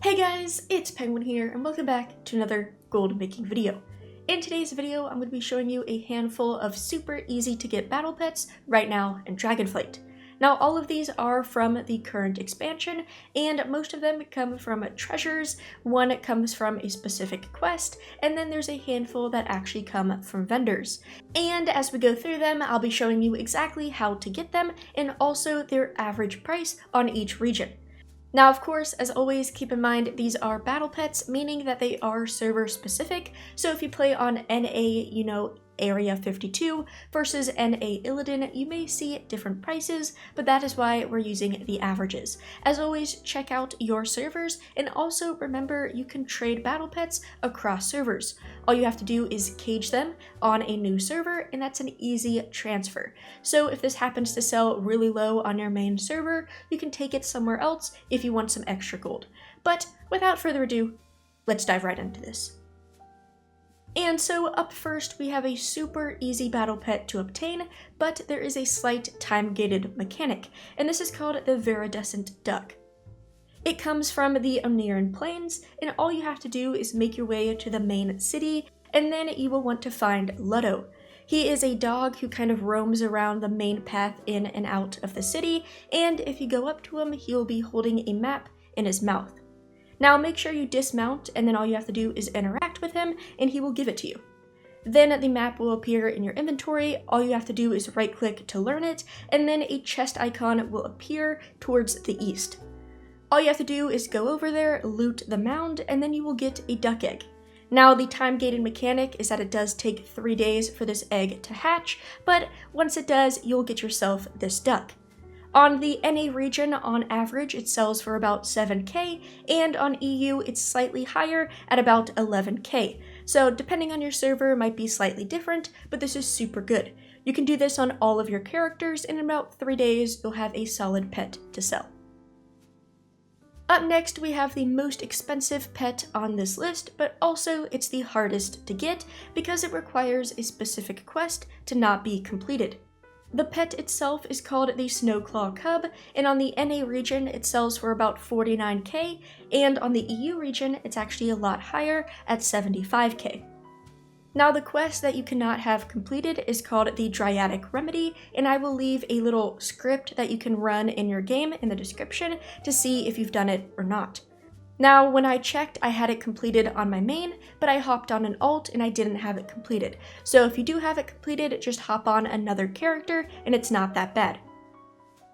Hey guys, it's Penguin here, and welcome back to another gold making video. In today's video, I'm going to be showing you a handful of super easy to get battle pets right now in Dragonflight. Now, all of these are from the current expansion, and most of them come from treasures. One comes from a specific quest, and then there's a handful that actually come from vendors. And as we go through them, I'll be showing you exactly how to get them, and also their average price on each region. Now, of course, as always, keep in mind these are battle pets, meaning that they are server specific. So if you play on NA, Area 52 versus NA Illidan, you may see different prices, but that is why we're using the averages. As always, check out your servers, and also remember you can trade battle pets across servers. All you have to do is cage them on a new server, and that's an easy transfer. So if this happens to sell really low on your main server, you can take it somewhere else if you want some extra gold. But without further ado, let's dive right into this. And so up first, we have a super easy battle pet to obtain, but there is a slight time-gated mechanic, and this is called the Viridescent Duck. It comes from the Oniran Plains, and all you have to do is make your way to the main city, and then you will want to find Luddo. He is a dog who kind of roams around the main path in and out of the city, and if you go up to him, he will be holding a map in his mouth. Now make sure you dismount, and then all you have to do is interact with him and he will give it to you. Then the map will appear in your inventory. All you have to do is right click to learn it, and then a chest icon will appear towards the east. All you have to do is go over there, loot the mound, and then you will get a duck egg. Now the time gated mechanic is that it does take 3 days for this egg to hatch, but once it does, you'll get yourself this duck. On the NA region, on average, it sells for about 7k, and on EU, it's slightly higher at about 11k. So depending on your server, it might be slightly different, but this is super good. You can do this on all of your characters, and in about 3 days, you'll have a solid pet to sell. Up next, we have the most expensive pet on this list, but also it's the hardest to get because it requires a specific quest to not be completed. The pet itself is called the Snowclaw Cub, and on the NA region it sells for about 49k, and on the EU region it's actually a lot higher at 75k. Now the quest that you cannot have completed is called the Dryatic Remedy, and I will leave a little script that you can run in your game in the description to see if you've done it or not. Now, when I checked, I had it completed on my main, but I hopped on an alt and I didn't have it completed. So if you do have it completed, just hop on another character and it's not that bad.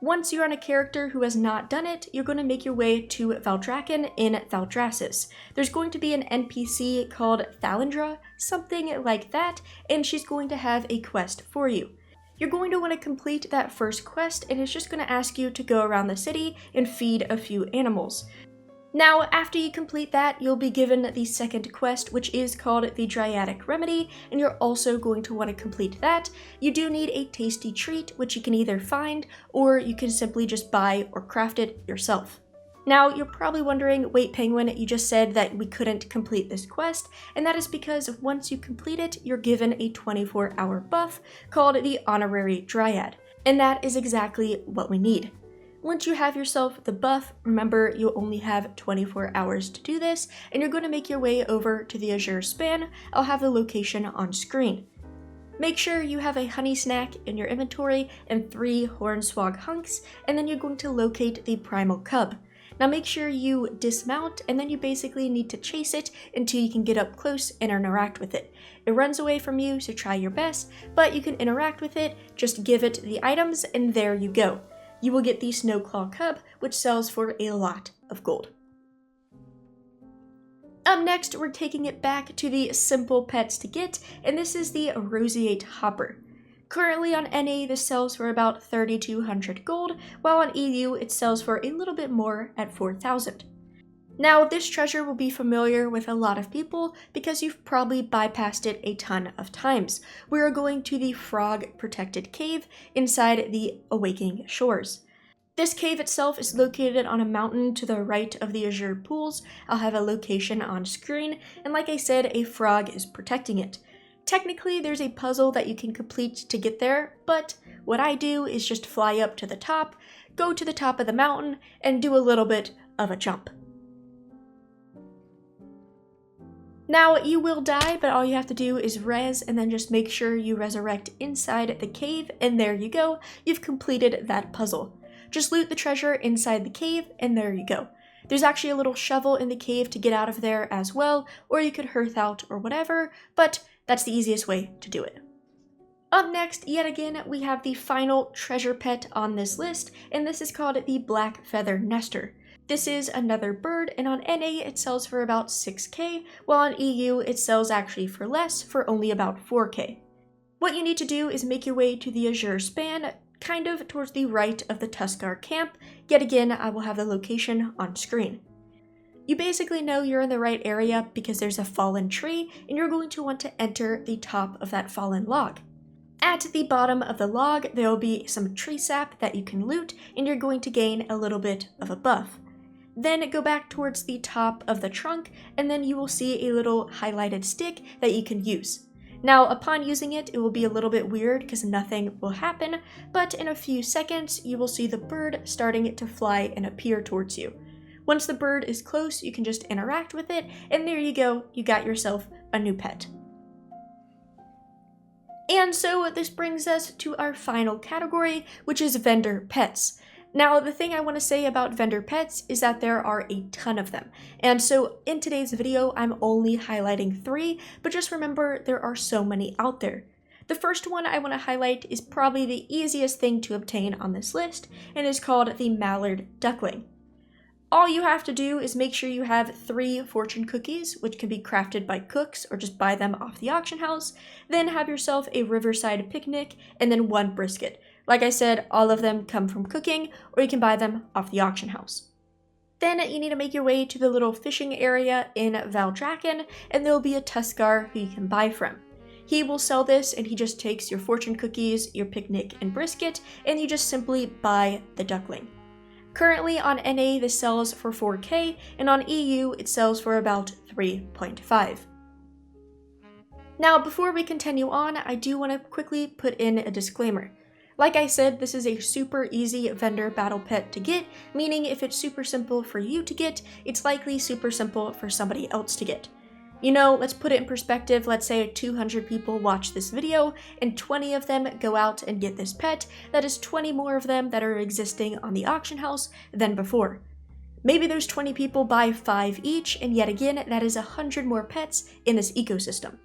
Once you're on a character who has not done it, you're going to make your way to Valdrakken in Thaldraszus. There's going to be an NPC called Thalindra, something like that, and she's going to have a quest for you. You're going to want to complete that first quest, and it's just going to ask you to go around the city and feed a few animals. Now, after you complete that, you'll be given the second quest, which is called the Dryatic Remedy, and you're also going to want to complete that. You do need a tasty treat, which you can either find, or you can simply just buy or craft it yourself. Now, you're probably wondering, wait Penguin, you just said that we couldn't complete this quest, and that is because once you complete it, you're given a 24-hour buff called the Honorary Dryad, and that is exactly what we need. Once you have yourself the buff, remember you only have 24 hours to do this, and you're going to make your way over to the Azure Span. I'll have the location on screen. Make sure you have a honey snack in your inventory and 3 hornswog hunks, and then you're going to locate the Primal Cub. Now make sure you dismount, and then you basically need to chase it until you can get up close and interact with it. It runs away from you, so try your best, but you can interact with it, just give it the items, and there you go. You will get the Snowclaw Cub, which sells for a lot of gold. Up next, we're taking it back to the simple pets to get, and this is the Roseate Hopper. Currently on NA, this sells for about 3,200 gold, while on EU, it sells for a little bit more at 4,000. Now, this treasure will be familiar with a lot of people because you've probably bypassed it a ton of times. We are going to the frog-protected cave inside the Awakening Shores. This cave itself is located on a mountain to the right of the Azure Pools. I'll have a location on screen, and like I said, a frog is protecting it. Technically, there's a puzzle that you can complete to get there, but what I do is just fly up to the top, go to the top of the mountain, and do a little bit of a jump. Now, you will die, but all you have to do is res and then just make sure you resurrect inside the cave, and there you go, you've completed that puzzle. Just loot the treasure inside the cave, and there you go. There's actually a little shovel in the cave to get out of there as well, or you could hearth out or whatever, but that's the easiest way to do it. Up next, yet again, we have the final treasure pet on this list, and this is called the Black Feather Nester. This is another bird, and on NA it sells for about 6k, while on EU it sells actually for less, for only about 4k. What you need to do is make your way to the Azure Span, kind of towards the right of the Tuskar camp. Yet again, I will have the location on screen. You basically know you're in the right area because there's a fallen tree, and you're going to want to enter the top of that fallen log. At the bottom of the log, there will be some tree sap that you can loot, and you're going to gain a little bit of a buff. Then go back towards the top of the trunk, and then you will see a little highlighted stick that you can use. Now, upon using it, it will be a little bit weird because nothing will happen, but in a few seconds, you will see the bird starting to fly and appear towards you. Once the bird is close, you can just interact with it, and there you go, you got yourself a new pet. And so this brings us to our final category, which is vendor pets. Now, the thing I want to say about vendor pets is that there are a ton of them. And so in today's video, I'm only highlighting 3, but just remember there are so many out there. The first one I want to highlight is probably the easiest thing to obtain on this list, and is called the Mallard Duckling. All you have to do is make sure you have 3 fortune cookies, which can be crafted by cooks or just buy them off the auction house, then have yourself a riverside picnic, and then 1 brisket. Like I said, all of them come from cooking, or you can buy them off the auction house. Then you need to make your way to the little fishing area in Valdraken, and there will be a Tuskar who you can buy from. He will sell this, and he just takes your fortune cookies, your picnic, and brisket, and you just simply buy the duckling. Currently on NA this sells for 4k, and on EU it sells for about 3.5. Now before we continue on, I do want to quickly put in a disclaimer. Like I said, this is a super easy vendor battle pet to get, meaning if it's super simple for you to get, it's likely super simple for somebody else to get. You know, let's put it in perspective. Let's say 200 people watch this video and 20 of them go out and get this pet. That is 20 more of them that are existing on the auction house than before. Maybe those 20 people buy 5 each, and yet again, that is 100 more pets in this ecosystem.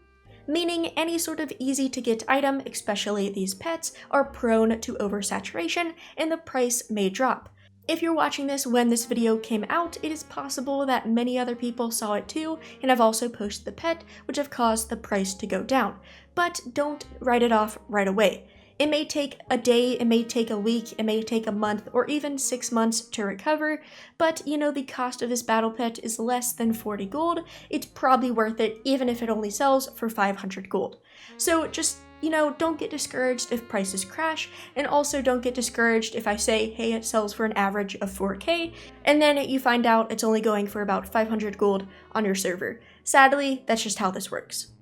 Meaning any sort of easy to get item, especially these pets, are prone to oversaturation and the price may drop. If you're watching this when this video came out, it is possible that many other people saw it too and have also posted the pet, which have caused the price to go down. But don't write it off right away. It may take a day, it may take a week, it may take a month, or even 6 months to recover, but you know the cost of this battle pet is less than 40 gold. It's probably worth it even if it only sells for 500 gold. So just, you know, don't get discouraged if prices crash, and also don't get discouraged if I say, hey, it sells for an average of 4k, and then you find out it's only going for about 500 gold on your server. Sadly, that's just how this works.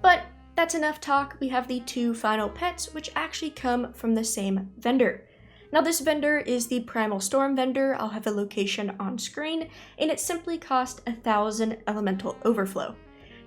But that's enough talk. We have the 2 final pets, which actually come from the same vendor. Now this vendor is the Primal Storm vendor. I'll have the location on screen, and it simply costs 1,000 elemental overflow.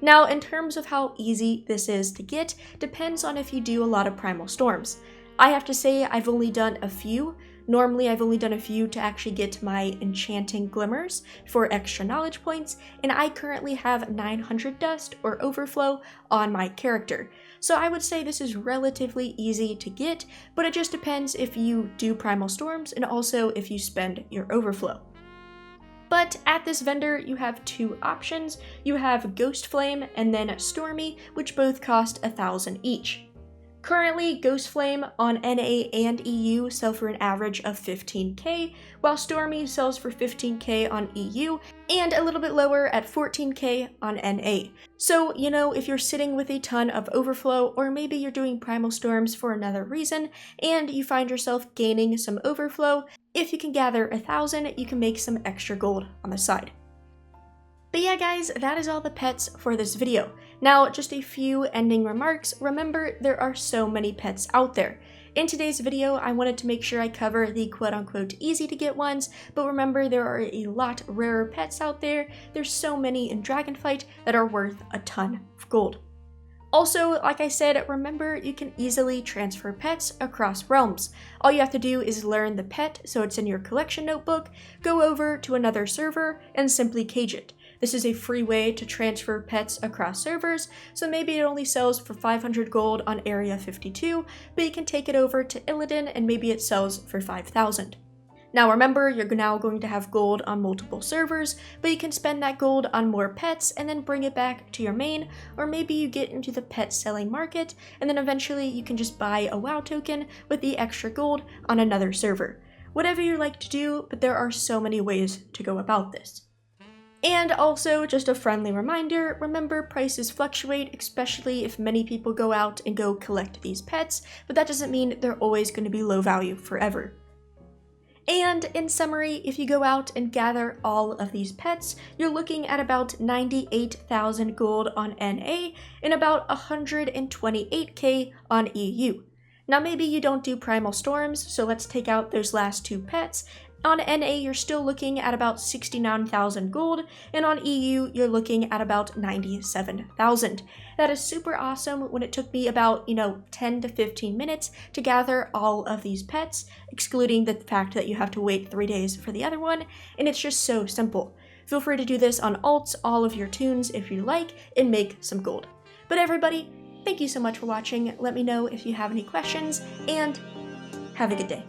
Now in terms of how easy this is to get, depends on if you do a lot of Primal Storms. I have to say I've only done a few. Normally I've only done a few to actually get my enchanting glimmers for extra knowledge points, and I currently have 900 dust or overflow on my character. So I would say this is relatively easy to get, but it just depends if you do Primal Storms and also if you spend your overflow. But at this vendor you have 2 options. You have Ghost Flame and then Stormy, which both cost 1,000 each. Currently, Ghost Flame on NA and EU sell for an average of 15k, while Stormy sells for 15k on EU, and a little bit lower at 14k on NA. So, you know, if you're sitting with a ton of overflow, or maybe you're doing Primal Storms for another reason, and you find yourself gaining some overflow, if you can gather 1,000, you can make some extra gold on the side. But yeah guys, that is all the pets for this video. Now, just a few ending remarks. Remember, there are so many pets out there. In today's video, I wanted to make sure I cover the quote-unquote easy to get ones, but remember there are a lot rarer pets out there. There's so many in Dragonflight that are worth a ton of gold. Also, like I said, remember you can easily transfer pets across realms. All you have to do is learn the pet so it's in your collection notebook, go over to another server, and simply cage it. This is a free way to transfer pets across servers, so maybe it only sells for 500 gold on Area 52, but you can take it over to Illidan and maybe it sells for 5,000. Now remember, you're now going to have gold on multiple servers, but you can spend that gold on more pets and then bring it back to your main, or maybe you get into the pet selling market, and then eventually you can just buy a WoW token with the extra gold on another server. Whatever you like to do, but there are so many ways to go about this. And also, just a friendly reminder, remember prices fluctuate, especially if many people go out and go collect these pets, but that doesn't mean they're always going to be low value forever. And in summary, if you go out and gather all of these pets, you're looking at about 98,000 gold on NA and about 128k on EU. Now maybe you don't do Primal Storms, so let's take out those last two pets. On NA, you're still looking at about 69,000 gold, and on EU, you're looking at about 97,000. That is super awesome when it took me about, 10 to 15 minutes to gather all of these pets, excluding the fact that you have to wait 3 days for the other one, and it's just so simple. Feel free to do this on alts, all of your toons if you like, and make some gold. But everybody, thank you so much for watching. Let me know if you have any questions, and have a good day.